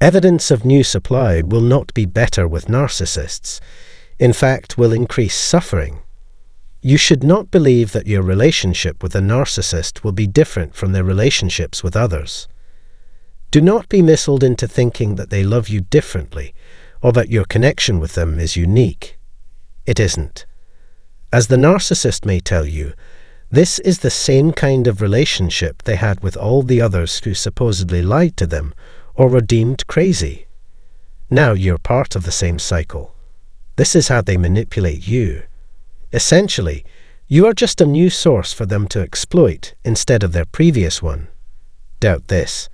Evidence of new supply will not be better with narcissists. In fact, will increase suffering. You should not believe that your relationship with a narcissist will be different from their relationships with others. Do not be misled into thinking that they love you differently or that your connection with them is unique. It isn't. As the narcissist may tell you, this is the same kind of relationship they had with all the others who supposedly lied to them or were deemed crazy. Now you're part of the same cycle. This is how they manipulate you. Essentially, you are just a new source for them to exploit instead of their previous one. Doubt this.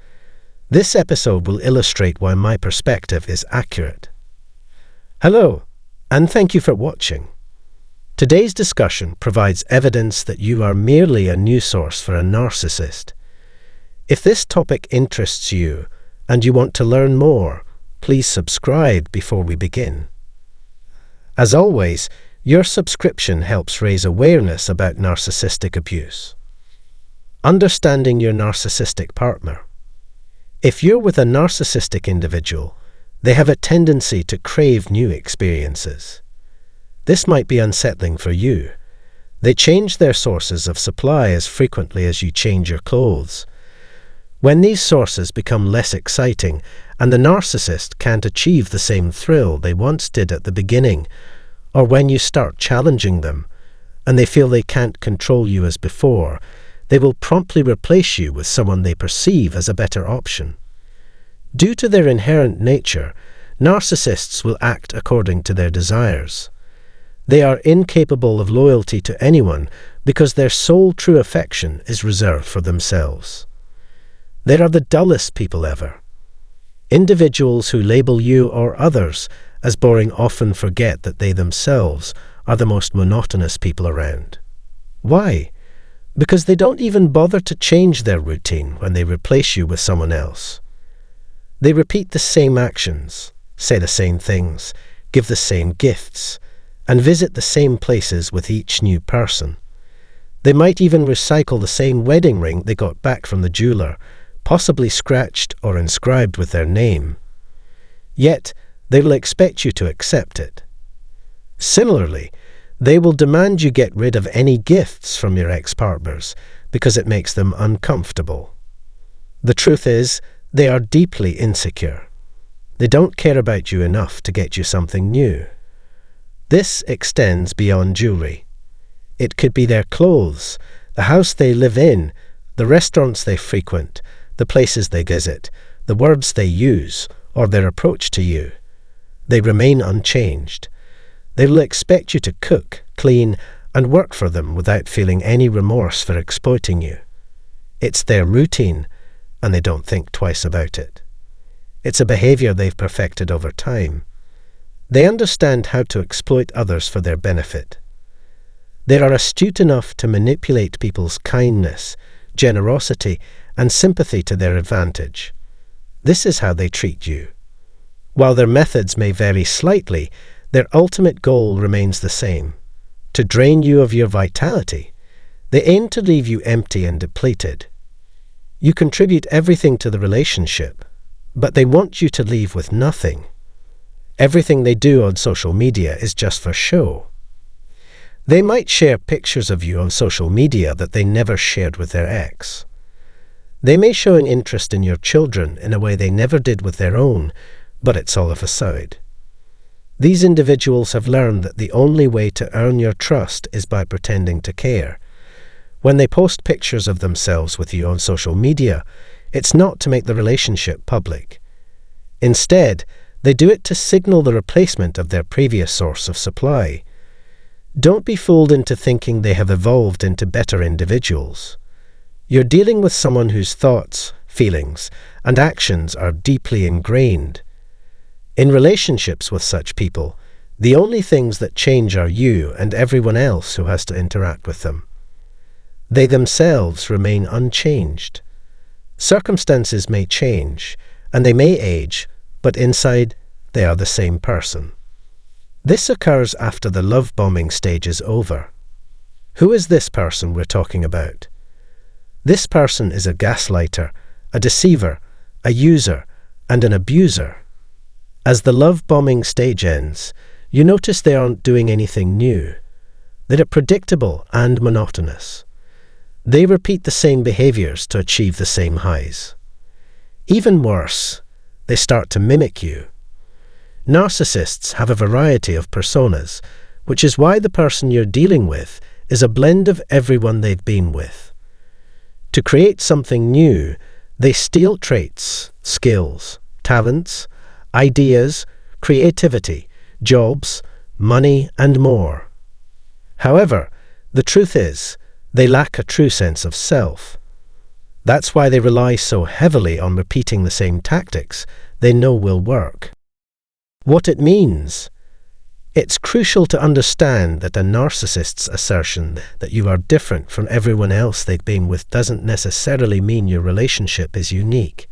This episode will illustrate why my perspective is accurate. Hello, and thank you for watching. Today's discussion provides evidence that you are merely a new source for a narcissist. If this topic interests you and you want to learn more, please subscribe before we begin. As always, your subscription helps raise awareness about narcissistic abuse. Understanding your narcissistic partner. If you're with a narcissistic individual, they have a tendency to crave new experiences. This might be unsettling for you. They change their sources of supply as frequently as you change your clothes. When these sources become less exciting and the narcissist can't achieve the same thrill they once did at the beginning, or when you start challenging them and they feel they can't control you as before, they will promptly replace you with someone they perceive as a better option. Due to their inherent nature, narcissists will act according to their desires. They are incapable of loyalty to anyone because their sole true affection is reserved for themselves. They are the dullest people ever. Individuals who label you or others as boring often forget that they themselves are the most monotonous people around. Why? Because they don't even bother to change their routine when they replace you with someone else. They repeat the same actions, say the same things, give the same gifts, and visit the same places with each new person. They might even recycle the same wedding ring they got back from the jeweler, possibly scratched or inscribed with their name. Yet, they will expect you to accept it. Similarly, they will demand you get rid of any gifts from your ex-partners because it makes them uncomfortable. The truth is, they are deeply insecure. They don't care about you enough to get you something new. This extends beyond jewelry. It could be their clothes, the house they live in, the restaurants they frequent, the places they visit, the words they use, or their approach to you. They remain unchanged. They will expect you to cook, clean, and work for them without feeling any remorse for exploiting you. It's their routine, and they don't think twice about it. It's a behavior they've perfected over time. They understand how to exploit others for their benefit. They are astute enough to manipulate people's kindness, generosity, and sympathy to their advantage. This is how they treat you. While their methods may vary slightly, their ultimate goal remains the same: to drain you of your vitality. They aim to leave you empty and depleted. You contribute everything to the relationship, but they want you to leave with nothing. Everything they do on social media is just for show. They might share pictures of you on social media that they never shared with their ex. They may show an interest in your children in a way they never did with their own, but it's all a facade. These individuals have learned that the only way to earn your trust is by pretending to care. When they post pictures of themselves with you on social media, it's not to make the relationship public. Instead, they do it to signal the replacement of their previous source of supply. Don't be fooled into thinking they have evolved into better individuals. You're dealing with someone whose thoughts, feelings, and actions are deeply ingrained. In relationships with such people, the only things that change are you and everyone else who has to interact with them. They themselves remain unchanged. Circumstances may change, and they may age, but inside, they are the same person. This occurs after the love bombing stage is over. Who is this person we're talking about? This person is a gaslighter, a deceiver, a user, and an abuser. As the love-bombing stage ends, you notice they aren't doing anything new. They're predictable and monotonous. They repeat the same behaviors to achieve the same highs. Even worse, they start to mimic you. Narcissists have a variety of personas, which is why the person you're dealing with is a blend of everyone they've been with. To create something new, they steal traits, skills, talents, ideas, creativity, jobs, money, and more. However, the truth is, they lack a true sense of self. That's why they rely so heavily on repeating the same tactics they know will work. What it means? It's crucial to understand that a narcissist's assertion that you are different from everyone else they've been with doesn't necessarily mean your relationship is unique.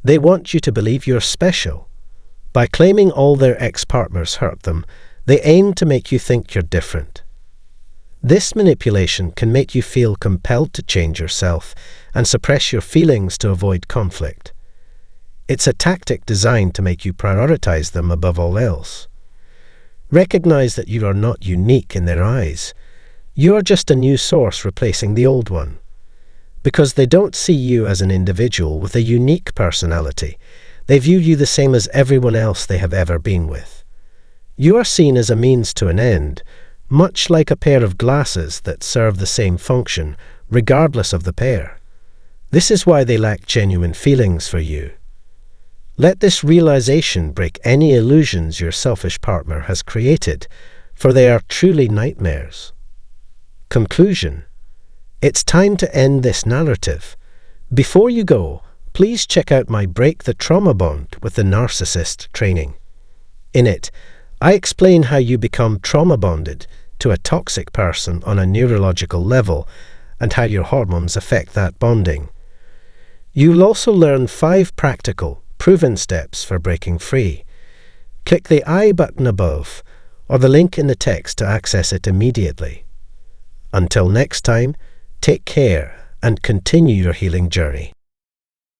They want you to believe you're special. By claiming all their ex-partners hurt them, they aim to make you think you're different. This manipulation can make you feel compelled to change yourself and suppress your feelings to avoid conflict. It's a tactic designed to make you prioritize them above all else. Recognize that you are not unique in their eyes. You are just a new source replacing the old one. Because they don't see you as an individual with a unique personality, they view you the same as everyone else they have ever been with. You are seen as a means to an end, much like a pair of glasses that serve the same function, regardless of the pair. This is why they lack genuine feelings for you. Let this realization break any illusions your selfish partner has created, for they are truly nightmares. Conclusion: it's time to end this narrative. Before you go, please check out my Break the Trauma Bond with the Narcissist training. In it, I explain how you become trauma bonded to a toxic person on a neurological level and how your hormones affect that bonding. You'll also learn 5 practical, proven steps for breaking free. Click the I button above or the link in the text to access it immediately. Until next time, take care and continue your healing journey.